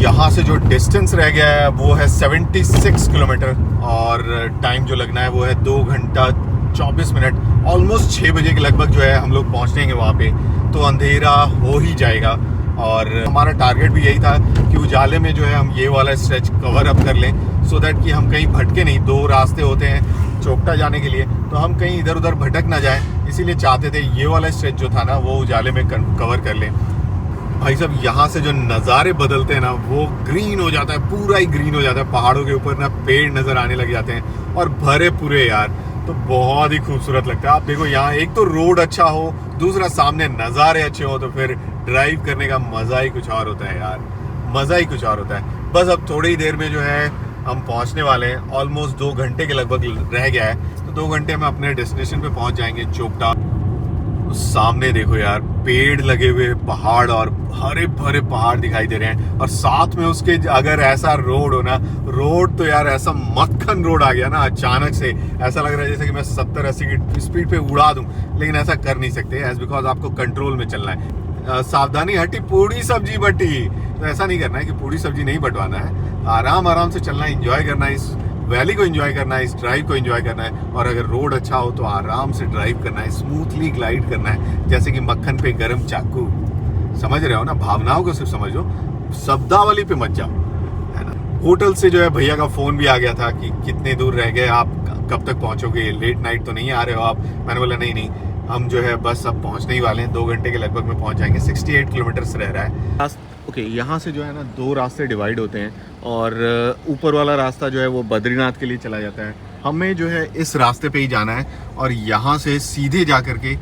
यहाँ से जो डिस्टेंस रह गया है वो है 76 किलोमीटर और टाइम जो लगना है वो है 2 घंटा 24 मिनट। ऑलमोस्ट 6 बजे के लगभग जो है हम लोग पहुँचेंगे वहाँ पे, तो अंधेरा हो ही जाएगा। और हमारा टारगेट भी यही था कि उजाले में जो है हम ये वाला स्ट्रेच कवर अप कर लें, सो दैट कि हम कहीं भटके नहीं। 2 रास्ते होते हैं चोपटा जाने के लिए, तो हम कहीं इधर उधर भटक ना जाएं, इसीलिए चाहते थे ये वाला स्ट्रेच जो था ना वो उजाले में कवर कर लें। भाई साहब यहाँ से जो नज़ारे बदलते हैं ना वो ग्रीन हो जाता है, पूरा ही ग्रीन हो जाता है। पहाड़ों के ऊपर ना पेड़ नज़र आने लग जाते हैं और भरे पूरे यार, तो बहुत ही खूबसूरत लगता है। आप देखो यहाँ एक तो रोड अच्छा हो, दूसरा सामने नज़ारे अच्छे हो, तो फिर ड्राइव करने का मज़ा ही कुछ और होता है यार, मज़ा ही कुछ और होता है। बस अब थोड़ी ही देर में जो है हम पहुँचने वाले हैं। ऑलमोस्ट 2 घंटे के लगभग रह गया है, तो 2 घंटे में अपने डेस्टिनेशन पे पहुँच जाएंगे चोपटा। सामने देखो यार पेड़ लगे हुए पहाड़ और हरे भरे पहाड़ दिखाई दे रहे हैं, और साथ में उसके अगर ऐसा रोड हो ना, रोड तो यार ऐसा मक्खन रोड आ गया ना, अचानक से ऐसा लग रहा है जैसे कि मैं 70-80 की स्पीड पे उड़ा दूं, लेकिन ऐसा कर नहीं सकते एज बिकॉज आपको कंट्रोल में चलना है। सावधानी हटी पूरी सब्जी बटी, तो ऐसा नहीं करना है कि पूरी सब्जी नहीं बटवाना है, आराम आराम से चलना है, इंजॉय करना है, इस वैली को एंजॉय करना है, इस ड्राइव को एंजॉय करना है। और अगर रोड अच्छा हो तो आराम से ड्राइव करना है, स्मूथली ग्लाइड करना है, जैसे कि मक्खन पे गरम चाकू। समझ रहे हो ना, भावनाओं को सिर्फ समझो, शब्दावली पे मत जाओ, है ना। होटल से जो है भैया का फोन भी आ गया था कि कितने दूर रह गए आप, कब तक पहुंचोगे, लेट नाइट तो नहीं आ रहे हो आप। मैंने बोला नहीं, हम जो है बस अब पहुंचने ही वाले हैं, 2 घंटे के लगभग में पहुंच जाएंगे। 68 किलोमीटर्स रह रहा है। ओके, यहाँ से जो है ना 2 रास्ते डिवाइड होते हैं, और ऊपर वाला रास्ता जो है वो बद्रीनाथ के लिए चला जाता है। हमें जो है इस रास्ते पे ही जाना है, और यहाँ से सीधे जा करके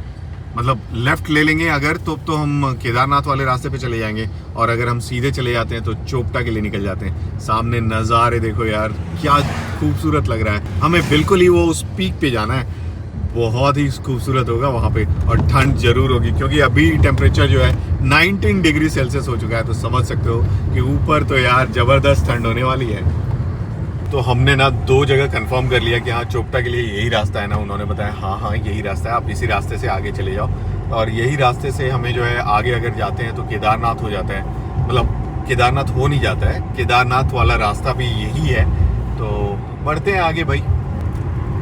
मतलब लेफ्ट ले लेंगे अगर तो हम केदारनाथ वाले रास्ते पे चले जाएंगे, और अगर हम सीधे चले जाते हैं तो चोपटा के लिए निकल जाते हैं। सामने नज़ारे देखो यार, क्या खूबसूरत लग रहा है। हमें बिल्कुल ही वो उस पीक पे जाना है, बहुत ही खूबसूरत होगा वहाँ पे, और ठंड जरूर होगी क्योंकि अभी टेम्परेचर जो है 19 डिग्री सेल्सियस हो चुका है, तो समझ सकते हो कि ऊपर तो यार ज़बरदस्त ठंड होने वाली है। तो हमने ना 2 जगह कंफर्म कर लिया कि हाँ चोपटा के लिए यही रास्ता है ना, उन्होंने बताया हाँ यही रास्ता है, आप इसी रास्ते से आगे चले जाओ। और यही रास्ते से हमें जो है आगे अगर जाते हैं तो केदारनाथ हो जाता है, मतलब केदारनाथ हो नहीं जाता है, केदारनाथ वाला रास्ता भी यही है। तो बढ़ते हैं आगे भाई।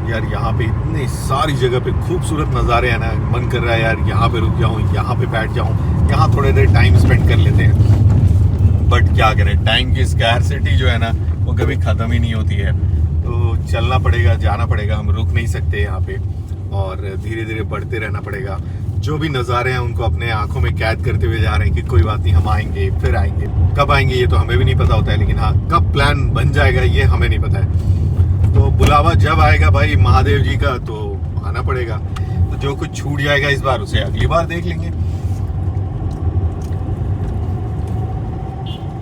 यार यहाँ पे इतनी सारी जगह पे खूबसूरत नज़ारे हैं ना, मन कर रहा है यार यहाँ पे रुक जाऊँ, यहाँ पे बैठ जाऊँ, यहाँ थोड़ी देर टाइम स्पेंड कर लेते हैं। बट क्या करें, टाइम की स्कैरसिटी जो है ना वो कभी ख़त्म ही नहीं होती है, तो चलना पड़ेगा, जाना पड़ेगा, हम रुक नहीं सकते यहाँ पे, और धीरे धीरे बढ़ते रहना पड़ेगा। जो भी नज़ारे हैं उनको अपने आंखों में कैद करते हुए जा रहे हैं कि कोई बात नहीं, हम आएंगे, फिर आएंगे। कब आएंगे ये तो हमें भी नहीं पता होता है, लेकिन हाँ कब प्लान बन जाएगा ये हमें नहीं पता है। तो बुलावा जब आएगा भाई महादेव जी का तो आना पड़ेगा। तो जो कुछ छूट जाएगा इस बार उसे अगली बार देख लेंगे।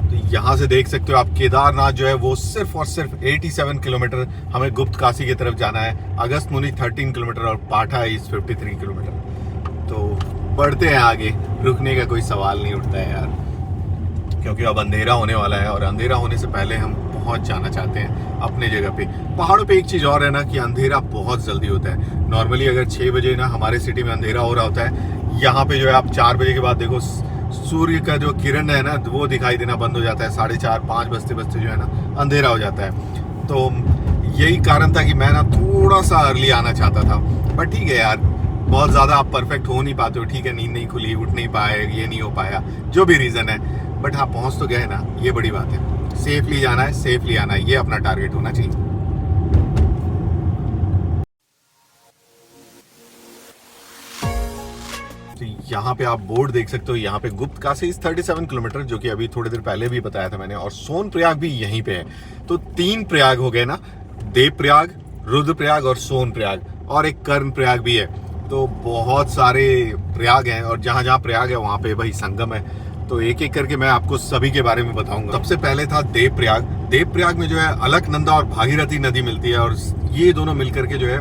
तो यहाँ से देख सकते हो आप केदारनाथ जो है वो सिर्फ और सिर्फ 87 किलोमीटर हमें गुप्त काशी की तरफ जाना है। अगस्त मुनि 13 किलोमीटर और पाठा इज 53 किलोमीटर। तो बढ़ते हैं आगे, रुकने का कोई सवाल नहीं उठता है यार, क्योंकि अब अंधेरा होने वाला है, और अंधेरा होने से पहले हम पहुंच जाना चाहते हैं अपने जगह पे। पहाड़ों पे एक चीज़ और है ना कि अंधेरा बहुत जल्दी होता है। नॉर्मली अगर 6 बजे ना हमारे सिटी में अंधेरा हो रहा होता है, यहाँ पे जो है आप 4 बजे के बाद देखो सूर्य का जो किरण है ना वो दिखाई देना बंद हो जाता है। 4:30-5 बजते बजते जो है ना अंधेरा हो जाता है। तो यही कारण था कि मैं ना थोड़ा सा अर्ली आना चाहता था, बट ठीक है यार, बहुत ज़्यादा आप परफेक्ट हो नहीं पाते हो, ठीक है, नींद नहीं खुली, उठ नहीं पाए, ये नहीं हो पाया, जो भी रीज़न है, बट हाँ पहुँच तो गए ना, ये बड़ी बात है। सेफली जाना है, सेफली आना है, ये अपना टारगेट होना चाहिए। तो यहाँ पे आप बोर्ड देख सकते हो, यहाँ पे गुप्त काशी 37 किलोमीटर, जो कि अभी थोड़ी देर पहले भी बताया था मैंने, और सोन प्रयाग भी यहीं पे है। तो 3 प्रयाग हो गए ना, देव प्रयाग, रुद्र प्रयाग और सोन प्रयाग, और एक कर्ण प्रयाग भी है। तो बहुत सारे प्रयाग हैं, और जहाँ जहाँ प्रयाग है वहाँ पे भाई संगम है। तो एक एक करके मैं आपको सभी के बारे में बताऊंगा। सबसे पहले था देव प्रयाग। देव प्रयाग में जो है अलकनंदा और भागीरथी नदी मिलती है, और ये दोनों मिलकर के जो है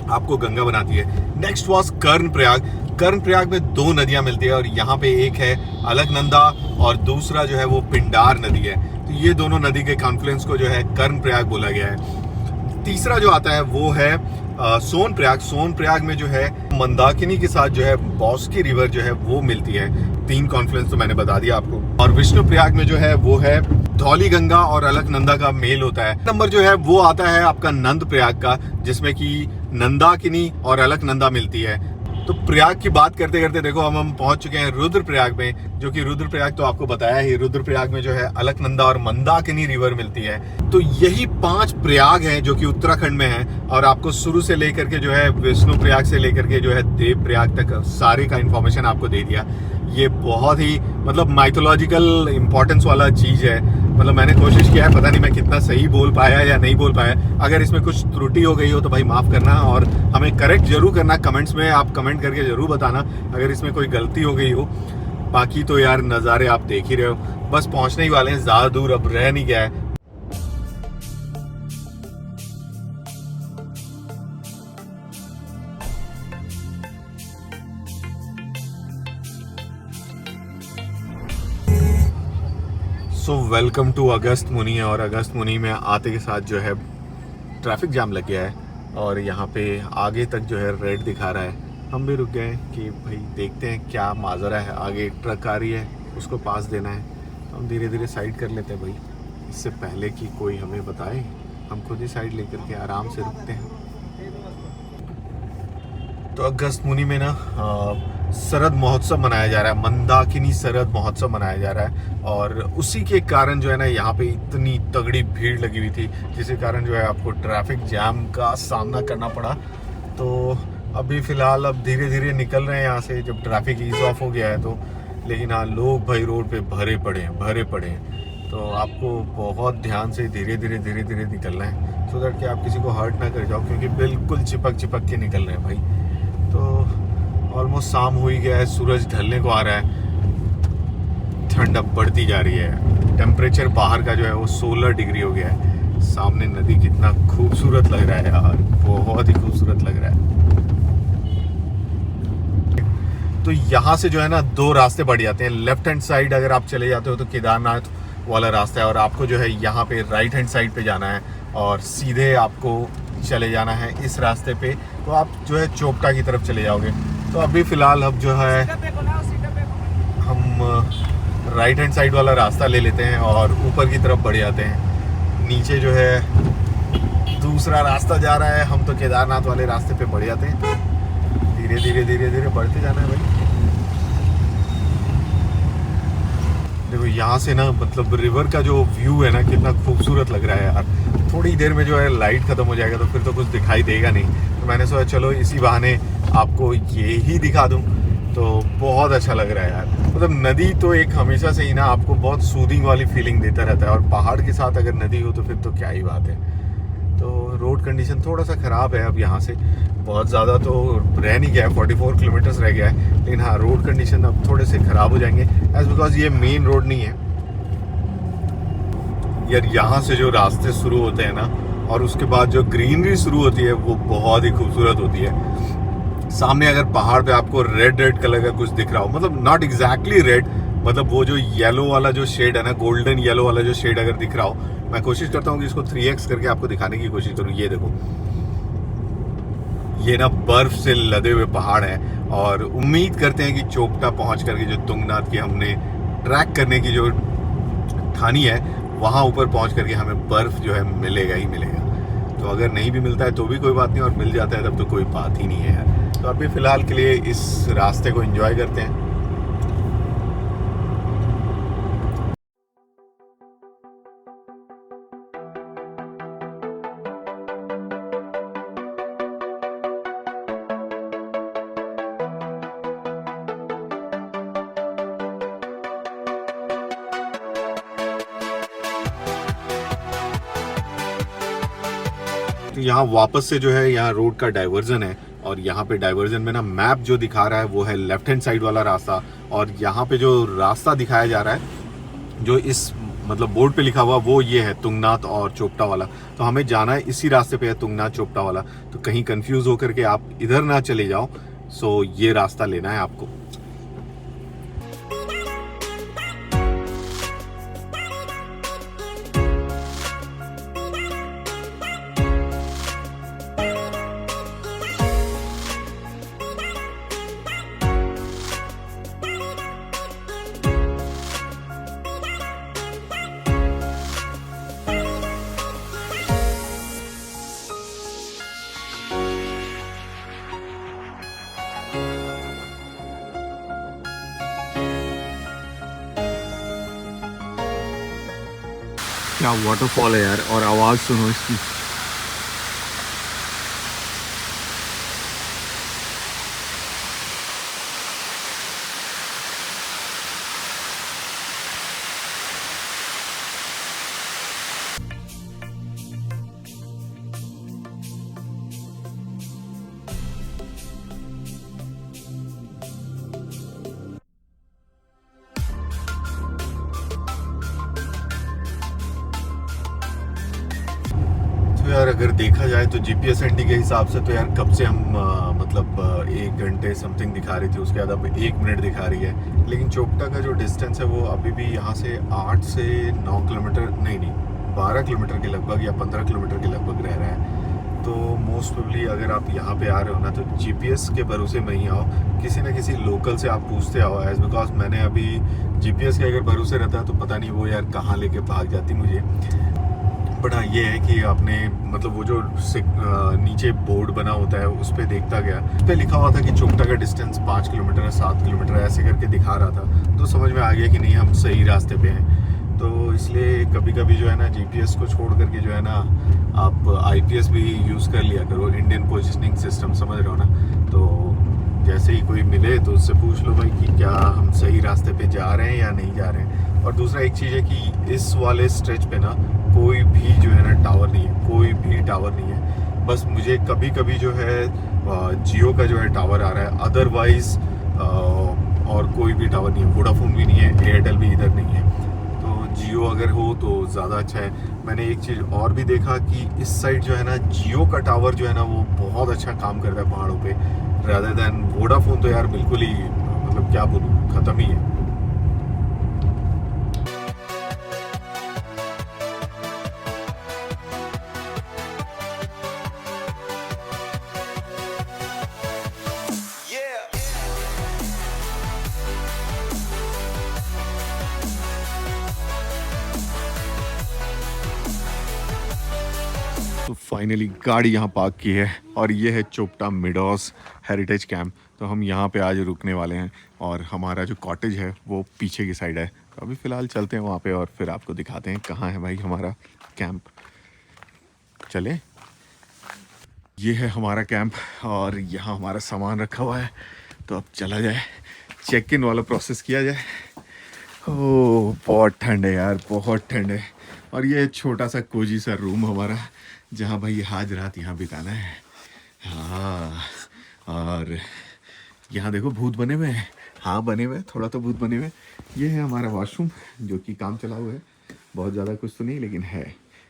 आपको गंगा बनाती है। नेक्स्ट वॉज कर्ण प्रयाग। कर्ण प्रयाग में 2 नदियां मिलती है, और यहाँ पे एक है अलकनंदा और दूसरा जो है वो पिंडार नदी है। तो ये दोनों नदी के कॉन्फ्लुएंस को जो है कर्ण प्रयाग बोला गया है। तीसरा जो आता है वो है सोन प्रयाग। सोन प्रयाग में जो है मंदाकिनी के साथ जो है बॉस्की रिवर जो है वो मिलती है। 3 कॉन्फ्लुएंस तो मैंने बता दिया आपको। और विष्णु प्रयाग में जो है वो है धौली गंगा और अलकनंदा का मेल होता है। नंबर जो है वो आता है आपका नंद प्रयाग का, जिसमें कि नंदाकिनी और अलकनंदा मिलती है। तो प्रयाग की बात करते करते देखो हम पहुंच चुके हैं रुद्रप्रयाग में, जो कि रुद्रप्रयाग तो आपको बताया ही, रुद्रप्रयाग में जो है अलकनंदा और मंदाकिनी रिवर मिलती है। तो यही 5 प्रयाग हैं जो कि उत्तराखंड में है, और आपको शुरू से लेकर के जो है विष्णु प्रयाग से लेकर के जो है देव प्रयाग तक सारे का इन्फॉर्मेशन आपको दे दिया। ये बहुत ही मतलब माइथोलॉजिकल इंपॉर्टेंस वाला चीज है। मतलब मैंने कोशिश किया है, पता नहीं मैं कितना सही बोल पाया या नहीं बोल पाया। अगर इसमें कुछ त्रुटि हो गई हो तो भाई माफ करना, और हमें करेक्ट जरूर करना। कमेंट्स में आप कमेंट करके जरूर बताना अगर इसमें कोई गलती हो गई हो। बाकी तो यार नज़ारे आप देख ही रहे हो, बस पहुंचने ही वाले हैं, ज़्यादा दूर अब रह नहीं गया है। सो वेलकम टू अगस्त मुनि। और अगस्त मुनि में आते के साथ जो है ट्रैफिक जाम लग गया है, और यहाँ पे आगे तक जो है रेड दिखा रहा है। हम भी रुक गए कि भाई देखते हैं क्या माजरा है। आगे एक ट्रक आ रही है, उसको पास देना है, तो हम धीरे धीरे साइड कर लेते हैं भाई, इससे पहले कि कोई हमें बताए। हम खुद ही साइड लेकर के आराम से रुकते हैं। तो अगस्त मुनि में ना शरद महोत्सव मनाया जा रहा है, मंदाकिनी शरद महोत्सव मनाया जा रहा है, और उसी के कारण जो है ना यहाँ पे इतनी तगड़ी भीड़ लगी हुई थी, जिसके कारण जो है आपको ट्रैफिक जैम का सामना करना पड़ा। तो अभी फ़िलहाल अब धीरे धीरे निकल रहे हैं यहाँ से, जब ट्रैफिक ईज ऑफ हो गया है तो। लेकिन हाँ, लोग भाई रोड पे भरे पड़े हैं। तो आपको बहुत ध्यान से धीरे धीरे निकलना है, सो दैट कि आप किसी को हर्ट ना कर जाओ, क्योंकि बिल्कुल चिपक के निकल रहे हैं भाई। तो ऑलमोस्ट शाम हो ही गया है, सूरज ढलने को आ रहा है, ठंडक बढ़ती जा रही है। टेम्परेचर बाहर का जो है वो 16 डिग्री हो गया है। सामने नदी कितना खूबसूरत लग रहा है यार, बहुत ही खूबसूरत लग रहा है। तो यहाँ से जो है ना 2 रास्ते बढ़ जाते हैं। लेफ्ट हैंड साइड अगर आप चले जाते हो तो केदारनाथ वाला रास्ता है, और आपको जो है यहाँ पे राइट हैंड साइड पे जाना है, और सीधे आपको चले जाना है इस रास्ते पे, तो आप जो है चोपटा की तरफ चले जाओगे। तो अभी फ़िलहाल अब जो है हम राइट हैंड साइड वाला रास्ता ले लेते हैं और ऊपर की तरफ बढ़ जाते हैं। नीचे जो है दूसरा रास्ता जा रहा है, हम तो केदारनाथ वाले रास्ते पे बढ़ जाते हैं। धीरे बढ़ते जाना है भाई। देखो यहाँ से ना मतलब रिवर का जो व्यू है ना कितना खूबसूरत लग रहा है यार। थोड़ी देर में जो है लाइट खत्म हो जाएगा तो फिर तो कुछ दिखाई देगा नहीं, तो मैंने सोचा चलो इसी बहाने आपको ये ही दिखा दूं। तो बहुत अच्छा लग रहा है यार। मतलब नदी तो एक हमेशा से ही ना आपको बहुत सूदिंग वाली फीलिंग देता रहता है, और पहाड़ के साथ अगर नदी हो तो फिर तो क्या ही बात है। तो रोड कंडीशन थोड़ा सा ख़राब है अब, यहाँ से बहुत ज़्यादा तो रह नहीं गया है, 44 किलोमीटर्स रह गया है। लेकिन हाँ, रोड कंडीशन अब थोड़े से ख़राब हो जाएंगे, एज बिकॉज ये मेन रोड नहीं है यार। यहाँ से जो रास्ते शुरू होते हैं ना, और उसके बाद जो ग्रीनरी शुरू होती है वो बहुत ही खूबसूरत होती है। सामने अगर पहाड़ पे आपको रेड कलर का कुछ दिख रहा हो, मतलब नॉट एग्जैक्टली रेड, मतलब वो जो येलो वाला जो शेड है ना, गोल्डन येलो वाला जो शेड अगर दिख रहा हो, मैं कोशिश करता हूँ कि इसको 3x करके आपको दिखाने की कोशिश करूँ। ये देखो, ये ना बर्फ से लदे हुए पहाड़ है, और उम्मीद करते हैं कि चोपटा पहुंच करके जो तुंगनाथ की हमने ट्रैक करने की जो ठानी है, वहाँ ऊपर पहुंच करके हमें बर्फ जो है मिलेगा ही मिलेगा। तो अगर नहीं भी मिलता है तो भी कोई बात नहीं, और मिल जाता है तब तो कोई बात ही नहीं है यार। तो अभी फ़िलहाल के लिए इस रास्ते को एंजॉय करते हैं। तो यहाँ वापस से जो है यहाँ रोड का डाइवर्जन है, और यहाँ पे डाइवर्जन में ना मैप जो दिखा रहा है वो है लेफ्ट हैंड साइड वाला रास्ता, और यहाँ पे जो रास्ता दिखाया जा रहा है जो इस मतलब बोर्ड पे लिखा हुआ वो ये है तुंगनाथ और चोपटा वाला। तो हमें जाना है इसी रास्ते पे है, तुंगनाथ चोपटा वाला। तो कहीं कंफ्यूज होकर के आप इधर ना चले जाओ, सो ये रास्ता लेना है आपको। क्या वाटरफॉल है यार, और आवाज़ सुनो इसकी। तो यार अगर देखा जाए तो जीपीएस एनडी के हिसाब से तो यार कब से हम मतलब 1 घंटे समथिंग दिखा रही थी, उसके बाद अब 1 मिनट दिखा रही है। लेकिन चोपटा का जो डिस्टेंस है वो अभी भी यहाँ से 8 से 9 किलोमीटर, नहीं 12 किलोमीटर के लगभग या 15 किलोमीटर के लगभग रह रहा है। तो मोस्ट प्रोबेबली अगर आप यहाँ पे आ रहे हो ना तो जीपीएस के भरोसे में ही आओ, किसी ना किसी लोकल से आप पूछते आओ, एज बिकॉज मैंने अभी जीपीएस के अगर भरोसे रहता तो पता नहीं वो यार कहाँ लेके भाग जाती मुझे। बट हाँ ये है कि आपने मतलब वो जो नीचे बोर्ड बना होता है उस पर देखता गया, उस पर लिखा हुआ था कि चोपटा का डिस्टेंस 5 किलोमीटर है, 7 किलोमीटर ऐसे करके दिखा रहा था, तो समझ में आ गया कि नहीं हम सही रास्ते पे हैं। तो इसलिए कभी कभी जो है ना जीपीएस को छोड़ करके जो है ना आप आईपीएस भी यूज़ कर लिया करो, इंडियन पोजिशनिंग सिस्टम, समझ रहे हो ना। तो जैसे ही कोई मिले तो उससे पूछ लो भाई कि क्या हम सही रास्ते पे जा रहे हैं या नहीं जा रहे हैं। और दूसरा एक चीज़ है कि इस वाले स्ट्रेच पे ना कोई भी जो है ना टावर नहीं है, कोई भी टावर नहीं है। बस मुझे कभी कभी जो है जियो का जो है टावर आ रहा है, अदरवाइज और कोई भी टावर नहीं है, वोडाफोन भी नहीं है, एयरटेल भी इधर नहीं है। तो जियो अगर हो तो ज़्यादा अच्छा है। मैंने एक चीज़ और भी देखा कि इस साइड जो है ना जियो का टावर जो है ना वो बहुत अच्छा काम करता है पहाड़ों पे, रादर देन वोडाफोन तो यार बिल्कुल ही मतलब क्या बोलूँ, ख़त्म ही है। तो फाइनली गाड़ी यहाँ पार्क की है और ये है चोपटा मिडोस हेरिटेज कैंप। तो हम यहाँ पे आज रुकने वाले हैं और हमारा जो कॉटेज है वो पीछे की साइड है। तो अभी फ़िलहाल चलते हैं वहाँ पे और फिर आपको दिखाते हैं कहाँ है भाई हमारा कैंप। चले, ये है हमारा कैंप और यहाँ हमारा सामान रखा हुआ है। तो अब चला जाए, चेक इन वाला प्रोसेस किया जाए। ओह बहुत ठंड है यार, बहुत ठंड है। और ये छोटा सा कोजी सा रूम हमारा, जहाँ भाई आज रात यहाँ बिताना है। हाँ, और यहाँ देखो भूत बने हुए हैं। हाँ बने हुए हैं, थोड़ा तो भूत बने हुए हैं। ये है हमारा वॉशरूम जो कि काम चला हुआ है, बहुत ज़्यादा कुछ तो नहीं लेकिन है,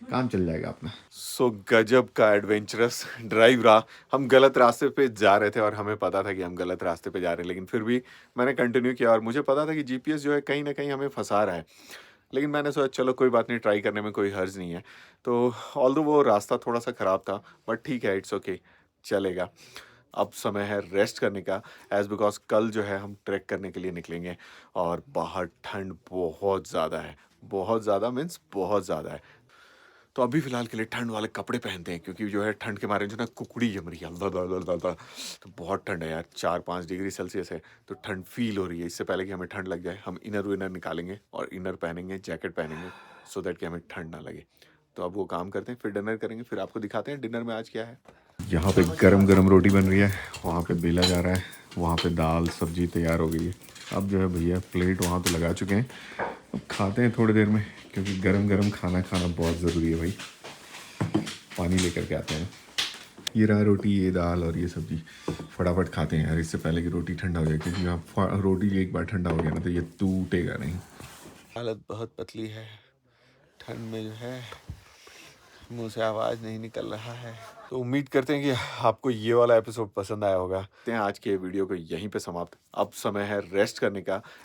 काम चल जाएगा अपना। सो गजब का एडवेंचरस ड्राइव रहा। हम गलत रास्ते पे जा रहे थे और हमें पता था कि हम गलत रास्ते पे जा रहे हैं, लेकिन फिर भी मैंने कंटिन्यू किया और मुझे पता था कि जीपीएस जो है कहीं ना कहीं हमें फंसा रहा है। लेकिन मैंने सोचा चलो कोई बात नहीं, ट्राई करने में कोई हर्ज नहीं है। तो ऑल्दो वो रास्ता थोड़ा सा ख़राब था बट ठीक है, इट्स ओके, चलेगा। अब समय है रेस्ट करने का, एज बिकॉज कल जो है हम ट्रैक करने के लिए निकलेंगे और बाहर ठंड बहुत ज़्यादा है, बहुत ज़्यादा मीन्स बहुत ज़्यादा है। तो अभी फ़िलहाल के लिए ठंड वाले कपड़े पहनते हैं क्योंकि जो है ठंड के मारे जो ना कुकड़ी जम रही है, अल्लाह। तो बहुत ठंड है यार, 4-5 डिग्री सेल्सियस है, तो ठंड फील हो रही है। इससे पहले कि हमें ठंड लग जाए हम इनर विनर निकालेंगे और इनर पहनेंगे, जैकेट पहनेंगे, सो दैट कि हमें ठंड ना लगे। तो अब वो काम करते हैं, फिर डिनर करेंगे, फिर आपको दिखाते हैं डिनर में आज क्या है। यहाँ पे गरम गरम रोटी बन रही है, वहाँ पे बेला जा रहा है, वहाँ पे दाल सब्जी तैयार हो गई है। अब जो है भैया प्लेट वहाँ पे लगा चुके हैं, अब खाते हैं थोड़ी देर में क्योंकि गरम गरम खाना खाना बहुत ज़रूरी है भाई। पानी लेकर के आते हैं। ये रहा रोटी, ये दाल और ये सब्जी, फटाफट खाते हैं यार इससे पहले कि रोटी ठंडा हो जाए, क्योंकि यहाँ रोटी एक बार ठंडा हो गया ना तो ये टूटेगा नहीं। हालत बहुत पतली है, ठंड में जो है मुंह से आवाज़ नहीं निकल रहा है। तो उम्मीद करते हैं कि आपको ये वाला एपिसोड पसंद आया होगा। तो आज के वीडियो को यहीं पे समाप्त। अब समय है रेस्ट करने का,